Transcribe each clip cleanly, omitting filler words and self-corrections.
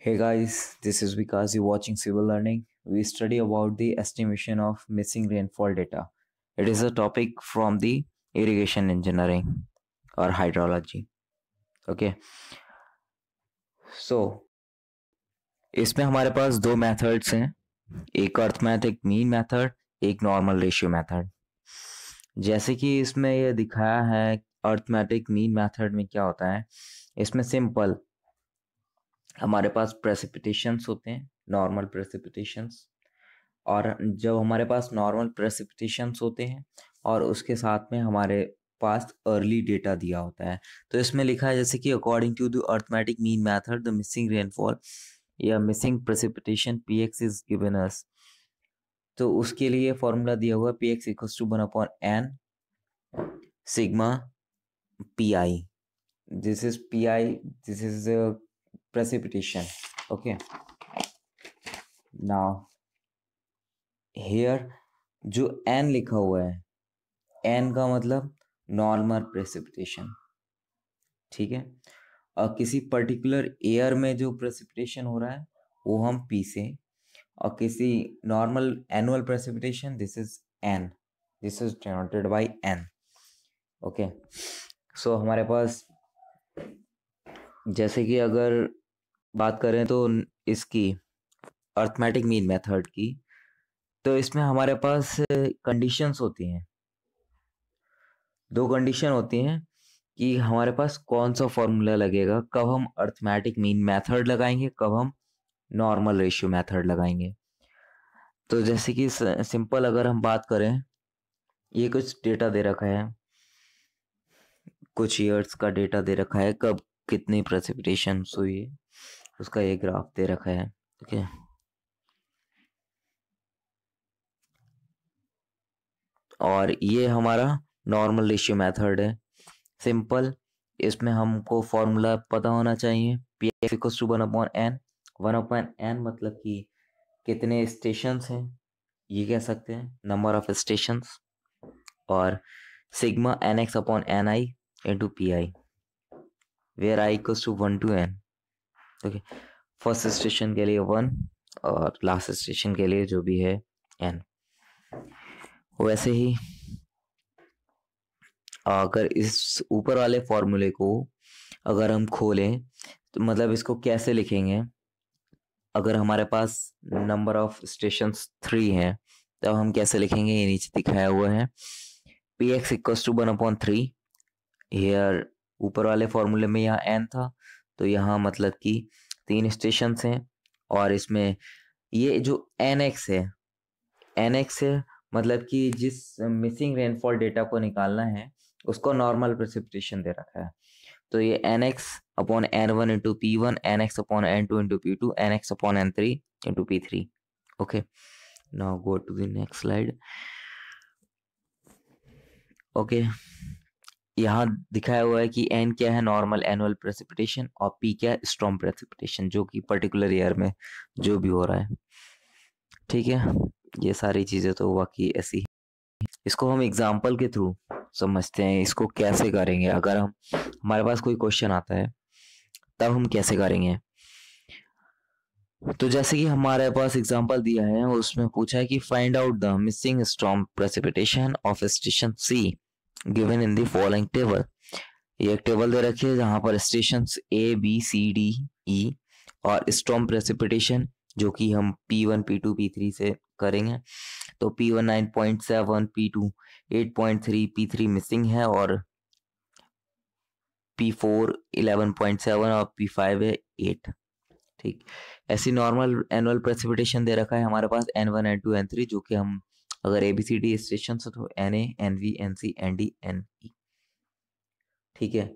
Hey guys, this is Vikas. You're watching Civil Learning. We study about the estimation of missing rainfall data. It is a topic from the irrigation engineering or hydrology. Okay, so इसमें हमारे पास दो methods हैं, एक arithmetic mean method, एक normal ratio method. जैसे कि इसमें ये दिखाया है, अर्थमेटिक मीन मेथड में क्या होता है, इसमें सिंपल हमारे पास प्रेसिपिटेशंस होते हैं, नॉर्मल प्रेसिपिटेशंस, और जब हमारे पास नॉर्मल प्रेसिपिटेशंस होते हैं और उसके साथ में हमारे पास अर्ली डेटा दिया होता है, तो इसमें लिखा है जैसे कि according to the arithmetic mean method the missing rainfall या missing precipitation px is given us. तो उसके लिए फॉर्मूला दिया हुआ px equals to 1/n sigma pi। This is pi, this is precipitation. Okay, now here जो n लिखा हुआ है, n का मतलब नॉर्मल प्रेसिपिटेशन, ठीक है। और किसी पर्टिकुलर एयर में जो प्रेसिपिटेशन हो रहा है वो हम p से, और किसी normal annual precipitation this is n, this is denoted by n। Okay, so हमारे पास जैसे कि अगर बात करें तो इसकी अर्थमेटिक मीन मेथड की, तो इसमें हमारे पास कंडीशंस होती हैं, दो कंडीशन होती हैं कि हमारे पास कौन सा फॉर्मूला लगेगा, कब हम अर्थमेटिक मीन मेथड लगाएंगे, कब हम नॉर्मल रेशियो मेथड लगाएंगे। तो जैसे कि सिंपल अगर हम बात करें, ये कुछ डेटा दे रखा है, कुछ ईयर्स का डेटा दे रखा है, कब कितनी प्रेसिपिटेशन हुई है उसका ये ग्राफ दे रखा है। ठीक है, और ये हमारा नॉर्मल रेशियो मेथड है, सिंपल। इसमें हमको फॉर्मूला पता होना चाहिए, px equals to 1/n। 1/n मतलब कि कितने स्टेशंस हैं, ये कह सकते हैं नंबर ऑफ स्टेशंस, और sigma nx/ni into pi, where i equals to 1 to n। Okay, first station के लिए 1 और लास्ट स्टेशन के लिए जो भी है n। वैसे ही अगर इस ऊपर वाले फॉर्मूले को अगर हम खोलें तो मतलब इसको कैसे लिखेंगे, अगर हमारे पास नंबर ऑफ स्टेशंस 3 हैं तब हम कैसे लिखेंगे, ये नीचे दिखाया हुआ है, px इक्वल्स टू 1/3। हेयर ऊपर वाले फॉर्मूले में यहाँ n था, तो यहाँ मतलब कि 3 स्टेशंस हैं, और इसमें ये जो nx है, nx है मतलब कि जिस मिसिंग रेनफॉल डेटा को निकालना है उसको नॉर्मल प्रेसिपिटेशन दे रखा है, तो ये nx/n1 into p1, nx/n2 into p2, nx/n3 into p3। Okay, now go to the next slide. Okay, यहाँ दिखाया हुआ है कि n क्या है, नॉर्मल एनुअल प्रेसिपिटेशन, और p क्या है, स्टॉर्म प्रेसिपिटेशन, जो कि पर्टिकुलर ईयर में जो भी हो रहा है। ठीक है, ये सारी चीजें तो बाकी ऐसी, इसको हम एग्जाम्पल के थ्रू समझते हैं, इसको कैसे करेंगे। अगर हम हमारे पास कोई क्वेश्चन आता है तब हम कैसे करेंगे, तो जैसे कि हमारे पास एग्जांपल दिया है, उसमें पूछा है कि find out the missing storm precipitation of station C given in the following table. ये एक टेबल दे रखी है जहां पर station A B C D E और स्टॉर्म प्रेसिपिटेशन जो कि हम P1 P2 P3 से करेंगे, तो P1 9.7, P2 8.3, P3 मिसिंग है, और P4 11.7 और P5 है 8। ठीक, ऐसी नॉर्मल एनुअल प्रेसिपिटेशन दे रखा है हमारे पास N1 N2 N3, जो कि हम अगर ABCD स्टेशन हो तो NA NV NC ND NE। ठीक है,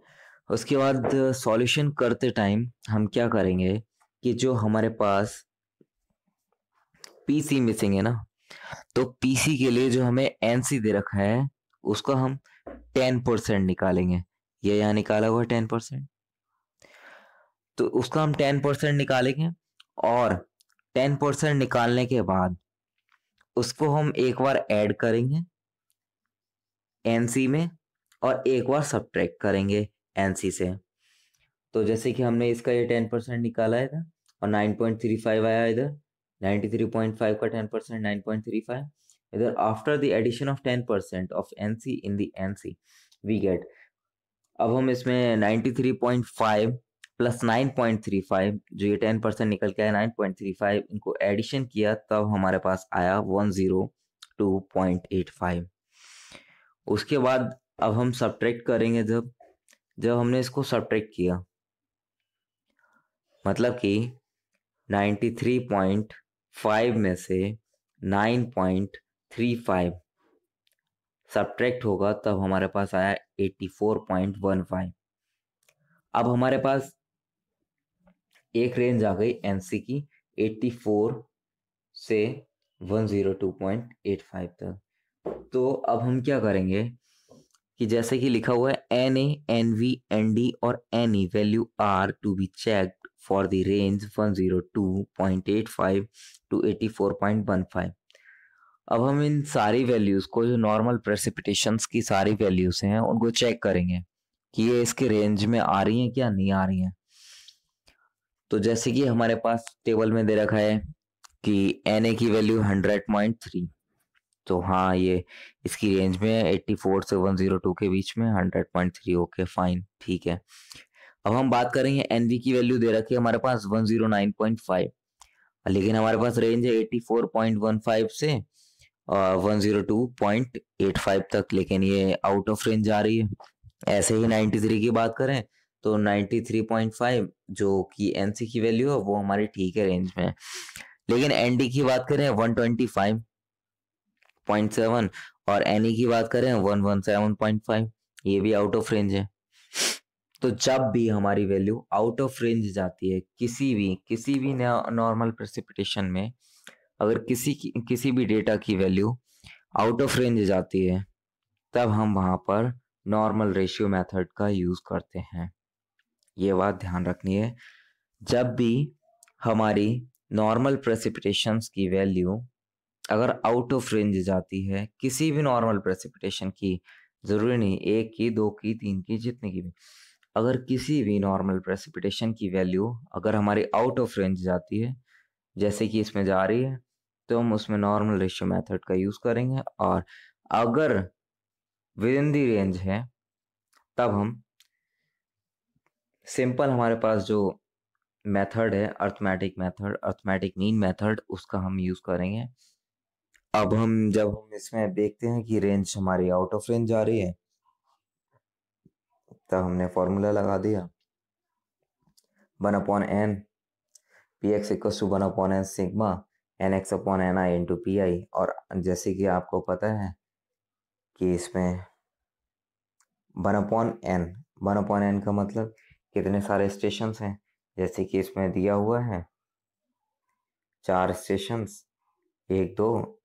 उसके बाद सॉल्यूशन करते टाइम हम क्या करेंगे कि जो हमारे पास PC मिसिंग है ना, तो PC के लिए जो हमें NC दे रखा है उसको हम 10% निकालेंगे, ये यहाँ निकाला हुआ 10%, तो उसका हम 10% निकालेंगे, और 10% निकालने के बाद उसको हम एक बार ऐड करेंगे एनसी में, और एक बार सब्ट्रैक्ट करेंगे एनसी से। तो जैसे कि हमने इसका ये 10% निकाला है था, और 9.35 आया इधर, 93.5 का 10% 9.35 इधर। After the addition of 10% of NC in the NC we get, अब हम इसमें 93.5 प्लस 9.35 जो ये 10% निकल के आया 9.35 इनको एडिशन किया तब हमारे पास आया 102.85। उसके बाद अब हम सब्ट्रैक्ट करेंगे, जब हमने इसको सब्ट्रैक्ट किया मतलब कि 93.5 में से 9.35 सब्ट्रैक्ट होगा तब हमारे पास आया 84.15। अब हमारे पास एक रेंज आ गई NC की 84 से 102.85 तक। तो अब हम क्या करेंगे कि जैसे कि लिखा हुआ है NA, NV, ND और NE value are to be checked for the range 102.85 to 84.15। अब हम इन सारी वैल्यूज को, जो नॉर्मल प्रेसिपिटेशंस की सारी वैल्यूज हैं, उनको चेक करेंगे कि ये इसके रेंज में आ रही हैं क्या नहीं आ रही हैं। तो जैसे कि हमारे पास टेबल में दे रखा है कि NA की वैल्यू 100.3, तो हाँ ये इसकी रेंज में 84 से 102 के बीच में 100.3। ओके फाइन, ठीक है। अब हम बात करेंगे NV की वैल्यू दे रखी है हमारे पास 109.5, लेकिन हमारे पास रेंज है 84.15 से 102.85 तक, लेकिन ये आउट ऑफ रेंज आ रही है। ऐसे ही 93 की बात करें तो 93.5 जो कि NC की वैल्यू है वो हमारी ठीक है रेंज में, लेकिन ND की बात करें 125.7 और NE की बात करें 117.5, ये भी आउट ऑफ रेंज है। तो जब भी हमारी वैल्यू आउट ऑफ रेंज जाती है किसी भी नॉर्मल प्रेसिपिटेशन में, अगर किसी भी डेटा की वैल्यू आउट ऑफ रेंज जाती है तब हम वहां पर नॉर्मल रेशियो मेथड का यूज करते हैं। ये बात ध्यान रखनी है, जब भी हमारी नॉर्मल प्रेसिपिटेशंस की वैल्यू अगर आउट ऑफ रेंज जाती है, किसी भी नॉर्मल प्रेसिपिटेशन की, जरूरी नहीं 1 की 2 की 3 की जितने की भी, अगर किसी भी नॉर्मल प्रेसिपिटेशन की वैल्यू अगर हमारी आउट ऑफ रेंज जाती है, जैसे कि इसमें जा रही है, तो हम उसमें नॉर्मल रेशियो मेथड का यूज करेंगे। और अगर विद इन दी रेंज है तब हम सिंपल, हमारे पास जो मेथड है अर्थमेटिक मीन मेथड, उसका हम यूज करेंगे। अब जब हम इसमें देखते हैं कि रेंज हमारी आउट ऑफ रेंज जा रही है तब हमने फॉर्मूला लगा दिया 1/n px equal to 1/n sigma nx/ni into PI। और जैसे कि आपको पता है कि इसमें 1/n का मतलब कितने सारे स्टेशंस हैं, जैसे कि इसमें दिया हुआ है 4 स्टेशंस, 1 2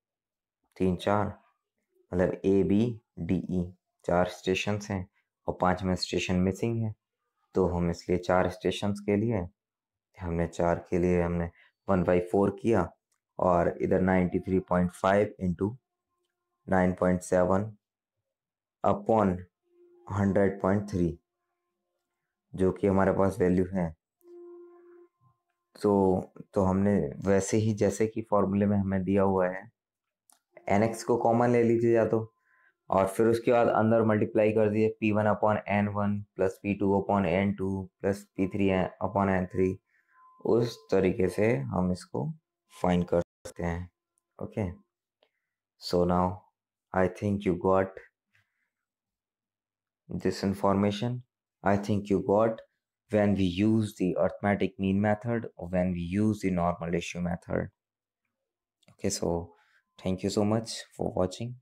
3 4, मतलब ABDE 4 स्टेशंस हैं और 5वें स्टेशन मिसिंग है। तो हम इसलिए 4 स्टेशंस के लिए हमने 1/4 किया और इधर 93.5 इंटू 9.7 अपॉन 100.3 जो कि हमारे पास वैल्यू है। तो हमने वैसे ही जैसे कि फॉर्मूले में हमें दिया हुआ है NX को कॉमन ले लीजिए या तो, और फिर उसके बाद अंदर मल्टीप्लाई कर दिए P1/N1 plus P2/N2 plus P3/N3। उस तरीके से हम इसको फाइंड कर सकते हैं। Okay, so now I think you got this information. I think you got when we use the arithmetic mean method or when we use the normal ratio method. Okay, so thank you so much for watching.